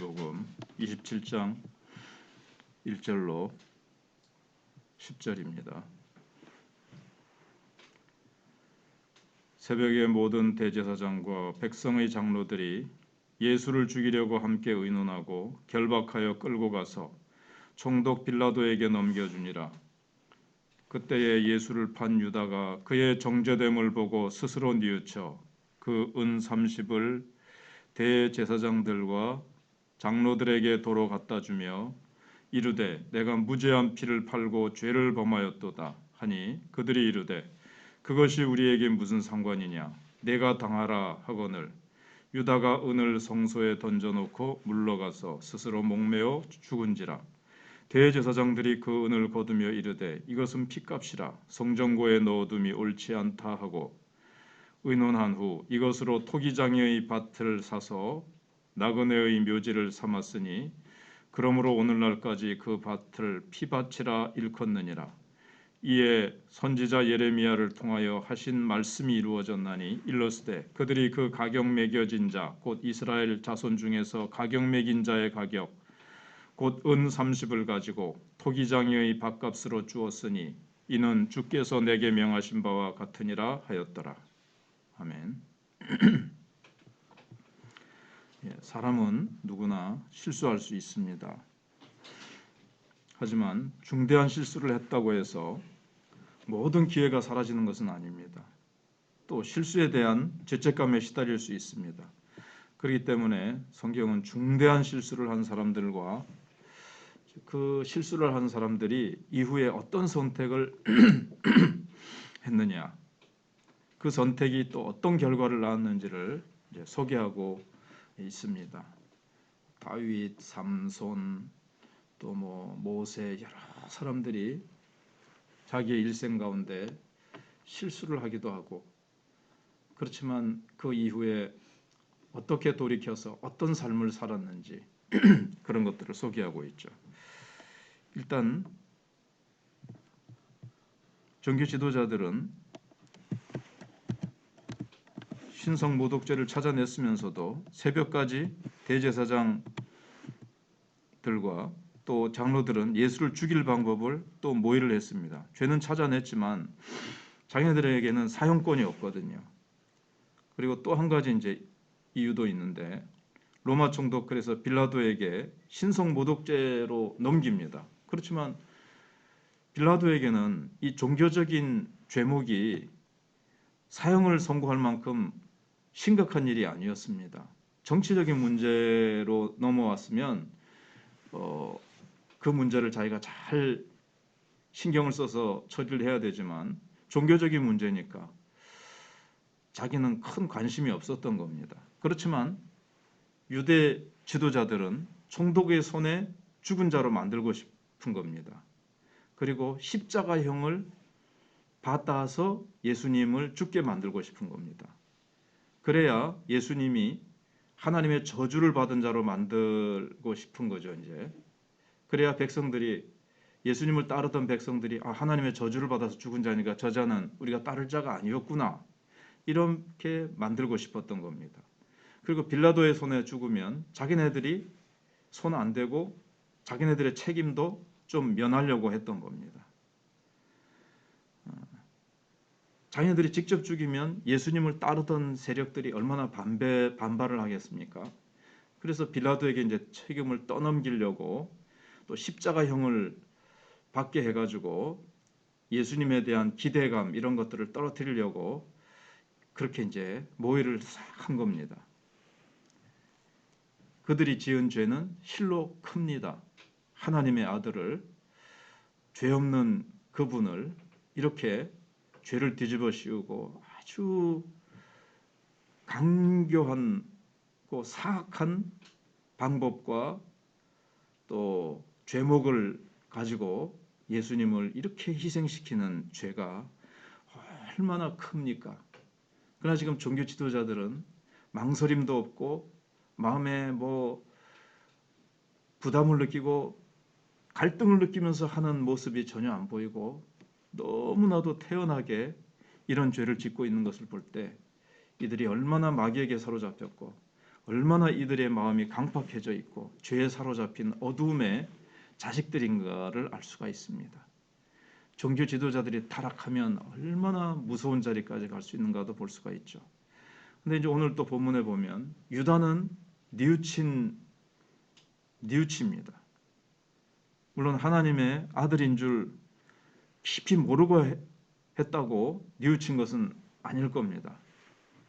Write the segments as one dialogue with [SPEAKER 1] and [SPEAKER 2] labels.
[SPEAKER 1] 마태복음 27장 1절로 10절입니다. 새벽에 모든 대제사장과 백성의 장로들이 예수를 죽이려고 함께 의논하고 결박하여 끌고 가서 총독 빌라도에게 넘겨주니라. 그때에 예수를 판 유다가 그의 정죄됨을 보고 스스로 뉘우쳐 그 은 30을 대제사장들과 장로들에게 도로 갖다 주며 이르되 내가 무죄한 피를 팔고 죄를 범하였도다 하니 그들이 이르되 그것이 우리에게 무슨 상관이냐 내가 당하라 하거늘 유다가 은을 성소에 던져놓고 물러가서 스스로 목매어 죽은지라. 대제사장들이 그 은을 거두며 이르되 이것은 피값이라 성전고에 넣어둠이 옳지 않다 하고 의논한 후 이것으로 토기장의 밭을 사서 나그네의 묘지를 삼았으니 그러므로 오늘날까지 그 밭을 피밭이라 일컫느니라. 이에 선지자 예레미야를 통하여 하신 말씀이 이루어졌나니 일러스되 그들이 그 가격 매겨진 자 곧 이스라엘 자손 중에서 가격 매긴 자의 가격 곧 은 30을 가지고 토기장의 밭값으로 주었으니 이는 주께서 내게 명하신 바와 같으니라 하였더라. 아멘. 사람은 누구나 실수할 수 있습니다. 하지만 중대한 실수를 했다고 해서 모든 기회가 사라지는 것은 아닙니다. 또 실수에 대한 죄책감에 시달릴 수 있습니다. 그렇기 때문에 성경은 중대한 실수를 한 사람들과 그 실수를 한 사람들이 이후에 어떤 선택을 했느냐, 그 선택이 또 어떤 결과를 낳았는지를 소개하고 있습니다. 다윗, 삼손, 또 모세 여러 사람들이 자기의 일생 가운데 실수를 하기도 하고 그렇지만 그 이후에 어떻게 돌이켜서 어떤 삶을 살았는지 그런 것들을 소개하고 있죠. 일단 종교 지도자들은 신성 모독죄를 찾아냈으면서도 새벽까지 대제사장들과 또 장로들은 예수를 죽일 방법을 또 모의를 했습니다. 죄는 찾아냈지만 자기네들에게는 사용권이 없거든요. 그리고 또 한 가지 이제 이유도 있는데 로마 총독 그래서 빌라도에게 신성 모독죄로 넘깁니다. 그렇지만 빌라도에게는 이 종교적인 죄목이 사형을 선고할 만큼 심각한 일이 아니었습니다. 정치적인 문제로 넘어왔으면 그 문제를 자기가 잘 신경을 써서 처리를 해야 되지만 종교적인 문제니까 자기는 큰 관심이 없었던 겁니다. 그렇지만 유대 지도자들은 총독의 손에 죽은 자로 만들고 싶은 겁니다. 그리고 십자가형을 받아서 예수님을 죽게 만들고 싶은 겁니다. 그래야 예수님이 하나님의 저주를 받은 자로 만들고 싶은 거죠. 이제 그래야 백성들이 예수님을 따르던 백성들이 하나님의 저주를 받아서 죽은 자니까 저 자는 우리가 따를 자가 아니었구나 이렇게 만들고 싶었던 겁니다. 그리고 빌라도의 손에 죽으면 자기네들이 손 안 대고 자기네들의 책임도 좀 면하려고 했던 겁니다. 자기네들이 직접 죽이면 예수님을 따르던 세력들이 얼마나 반발을 하겠습니까? 그래서 빌라도에게 이제 책임을 떠넘기려고 또 십자가형을 받게 해가지고 예수님에 대한 기대감 이런 것들을 떨어뜨리려고 그렇게 이제 모의를 한 겁니다. 그들이 지은 죄는 실로 큽니다. 하나님의 아들을 죄 없는 그분을 이렇게 죄를 뒤집어 씌우고 아주 강교한 사악한 방법과 또 죄목을 가지고 예수님을 이렇게 희생시키는 죄가 얼마나 큽니까? 그러나 지금 종교 지도자들은 망설임도 없고 마음에 부담을 느끼고 갈등을 느끼면서 하는 모습이 전혀 안 보이고 너무나도 태연하게 이런 죄를 짓고 있는 것을 볼 때 이들이 얼마나 마귀에게 사로잡혔고 얼마나 이들의 마음이 강팍해져 있고 죄에 사로잡힌 어두움의 자식들인가를 알 수가 있습니다. 종교 지도자들이 타락하면 얼마나 무서운 자리까지 갈 수 있는가도 볼 수가 있죠. 근데 이제 오늘 또 본문에 보면 유다는 뉘우칩니다. 물론 하나님의 아들인 줄 깊이 모르고 했다고 뉘우친 것은 아닐 겁니다.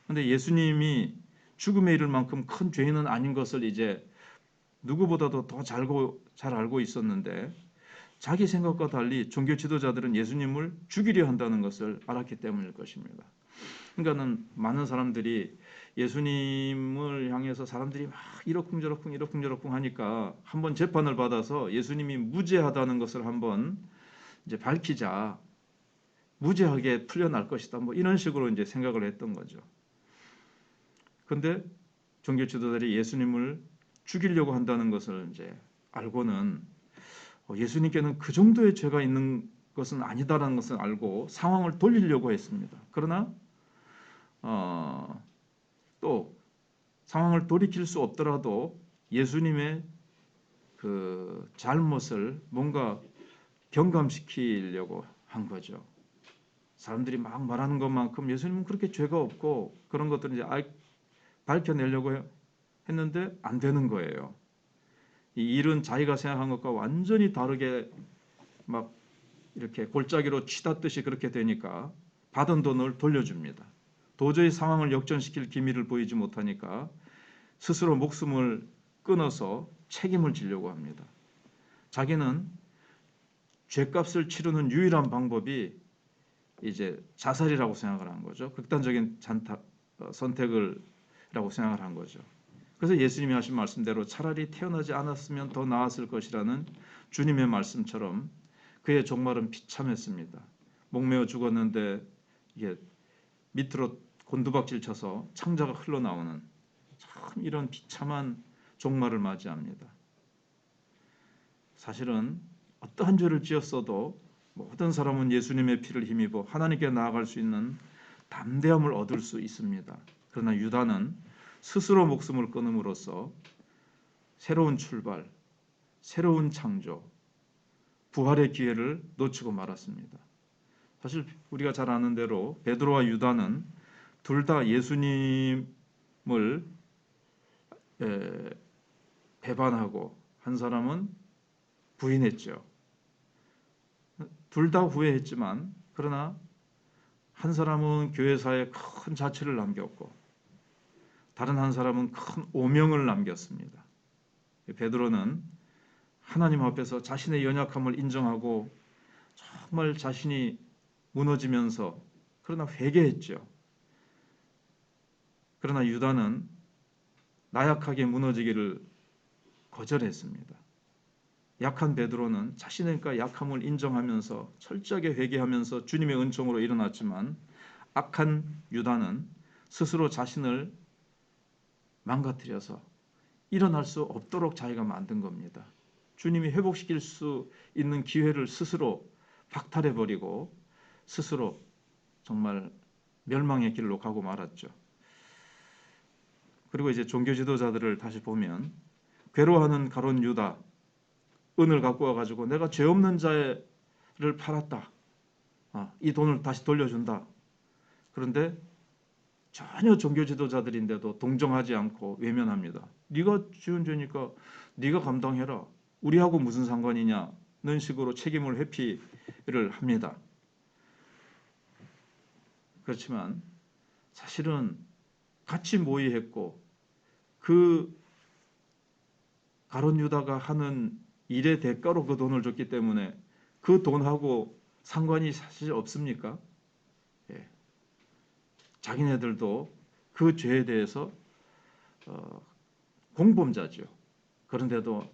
[SPEAKER 1] 근데 예수님이 죽음에 이를 만큼 큰 죄인은 아닌 것을 이제 누구보다도 더 잘 알고 있었는데 자기 생각과 달리 종교 지도자들은 예수님을 죽이려 한다는 것을 알았기 때문일 것입니다. 그러니까는 많은 사람들이 예수님을 향해서 사람들이 막 이러쿵저러쿵 하니까 한번 재판을 받아서 예수님이 무죄하다는 것을 한번 이제 밝히자, 무죄하게 풀려날 것이다. 뭐 이런 식으로 이제 생각을 했던 거죠. 근데 종교 지도자들이 예수님을 죽이려고 한다는 것을 이제 알고는 예수님께는 그 정도의 죄가 있는 것은 아니다라는 것을 알고 상황을 돌리려고 했습니다. 그러나 또 상황을 돌이킬 수 없더라도 예수님의 그 잘못을 뭔가 경감시키려고 한 거죠. 사람들이 막 말하는 것만큼 예수님은 그렇게 죄가 없고 그런 것들을 이제 밝혀내려고 했는데 안 되는 거예요. 이 일은 자기가 생각한 것과 완전히 다르게 막 이렇게 골짜기로 치닫듯이 그렇게 되니까 받은 돈을 돌려줍니다. 도저히 상황을 역전시킬 기미를 보이지 못하니까 스스로 목숨을 끊어서 책임을 지려고 합니다. 자기는 죄값을 치르는 유일한 방법이 이제 자살이라고 생각을 한 거죠. 극단적인 선택을라고 생각을 한 거죠. 그래서 예수님이 하신 말씀대로 차라리 태어나지 않았으면 더 나았을 것이라는 주님의 말씀처럼 그의 종말은 비참했습니다. 목매어 죽었는데 이게 밑으로 곤두박질 쳐서 창자가 흘러나오는 참 이런 비참한 종말을 맞이합니다. 사실은 어떠한 죄를 지었어도 모든 사람은 예수님의 피를 힘입어 하나님께 나아갈 수 있는 담대함을 얻을 수 있습니다. 그러나 유다는 스스로 목숨을 끊음으로써 새로운 출발, 새로운 창조, 부활의 기회를 놓치고 말았습니다. 사실 우리가 잘 아는 대로 베드로와 유다는 둘 다 예수님을 배반하고 한 사람은 부인했죠. 둘 다 후회했지만 그러나 한 사람은 교회사에 큰 자취를 남겼고 다른 한 사람은 큰 오명을 남겼습니다. 베드로는 하나님 앞에서 자신의 연약함을 인정하고 정말 자신이 무너지면서 그러나 회개했죠. 그러나 유다는 나약하게 무너지기를 거절했습니다. 약한 베드로는 자신의 약함을 인정하면서 철저하게 회개하면서 주님의 은총으로 일어났지만 악한 유다는 스스로 자신을 망가뜨려서 일어날 수 없도록 자기가 만든 겁니다. 주님이 회복시킬 수 있는 기회를 스스로 박탈해버리고 스스로 정말 멸망의 길로 가고 말았죠. 그리고 이제 종교 지도자들을 다시 보면 괴로워하는 가룟 유다 은을 갖고 와가지고 내가 죄 없는 자를 팔았다. 이 돈을 다시 돌려준다. 그런데 전혀 종교 지도자들인데도 동정하지 않고 외면합니다. 네가 지은 죄니까 네가 감당해라. 우리하고 무슨 상관이냐는 식으로 책임을 회피를 합니다. 그렇지만 사실은 같이 모의했고 그 가룟 유다가 하는 일의 대가로 그 돈을 줬기 때문에 그 돈하고 상관이 사실 없습니까? 예. 자기네들도 그 죄에 대해서 공범자죠. 그런데도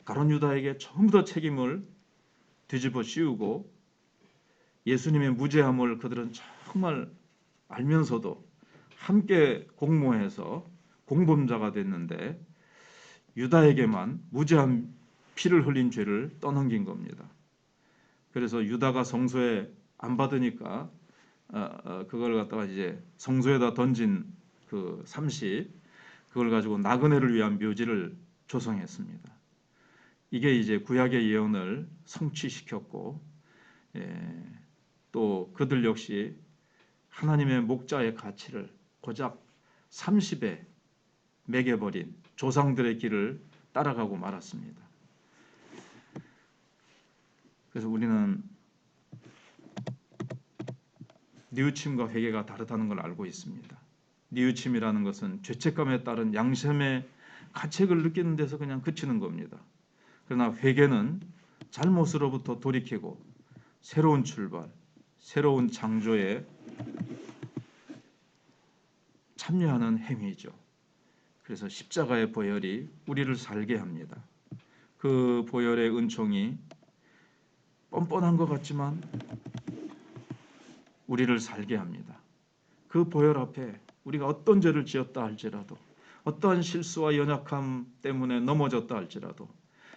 [SPEAKER 1] 가룟 유다에게 전부 다 책임을 뒤집어 씌우고 예수님의 무죄함을 그들은 정말 알면서도 함께 공모해서 공범자가 됐는데 유다에게만 무죄한 피를 흘린 죄를 떠넘긴 겁니다. 그래서 유다가 성소에 안 받으니까 그걸 갖다가 이제 성소에다 던진 그 삼시 그걸 가지고 나그네를 위한 묘지를 조성했습니다. 이게 이제 구약의 예언을 성취시켰고, 또 그들 역시 하나님의 목자의 가치를 고작 30에 매겨버린 조상들의 길을 따라가고 말았습니다. 그래서 우리는 뉘우침과 회개가 다르다는 걸 알고 있습니다. 뉘우침이라는 것은 죄책감에 따른 양심의 가책을 느끼는 데서 그냥 그치는 겁니다. 그러나 회개는 잘못으로부터 돌이키고 새로운 출발, 새로운 창조에 참여하는 행위죠. 그래서 십자가의 보혈이 우리를 살게 합니다. 그 보혈의 은총이 뻔뻔한 것 같지만 우리를 살게 합니다. 그 보혈 앞에 우리가 어떤 죄를 지었다 할지라도, 어떠한 실수와 연약함 때문에 넘어졌다 할지라도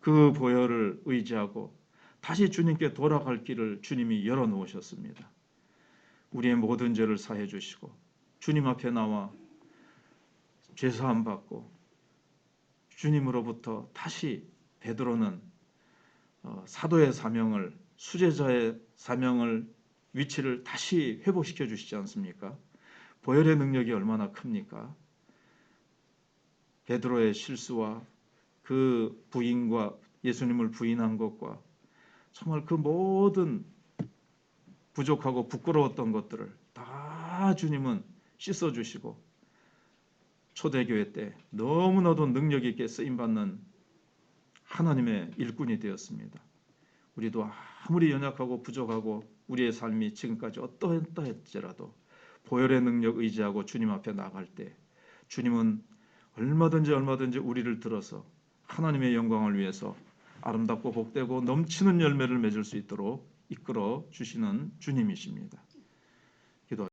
[SPEAKER 1] 그 보혈을 의지하고 다시 주님께 돌아갈 길을 주님이 열어놓으셨습니다. 우리의 모든 죄를 사해 주시고 주님 앞에 나와 죄사함 받고 주님으로부터 다시 베드로는 사도의 사명을, 수제자의 사명을, 위치를 다시 회복시켜 주시지 않습니까? 보혈의 능력이 얼마나 큽니까? 베드로의 실수와 그 부인과 예수님을 부인한 것과 정말 그 모든 부족하고 부끄러웠던 것들을 다 주님은 씻어주시고 초대교회 때 너무나도 능력 있게 쓰임받는 하나님의 일꾼이 되었습니다. 우리도 아무리 연약하고 부족하고 우리의 삶이 지금까지 어떠했다 할지라도 보혈의 능력 의지하고 주님 앞에 나갈 때 주님은 얼마든지 우리를 들어서 하나님의 영광을 위해서 아름답고 복되고 넘치는 열매를 맺을 수 있도록 이끌어 주시는 주님이십니다.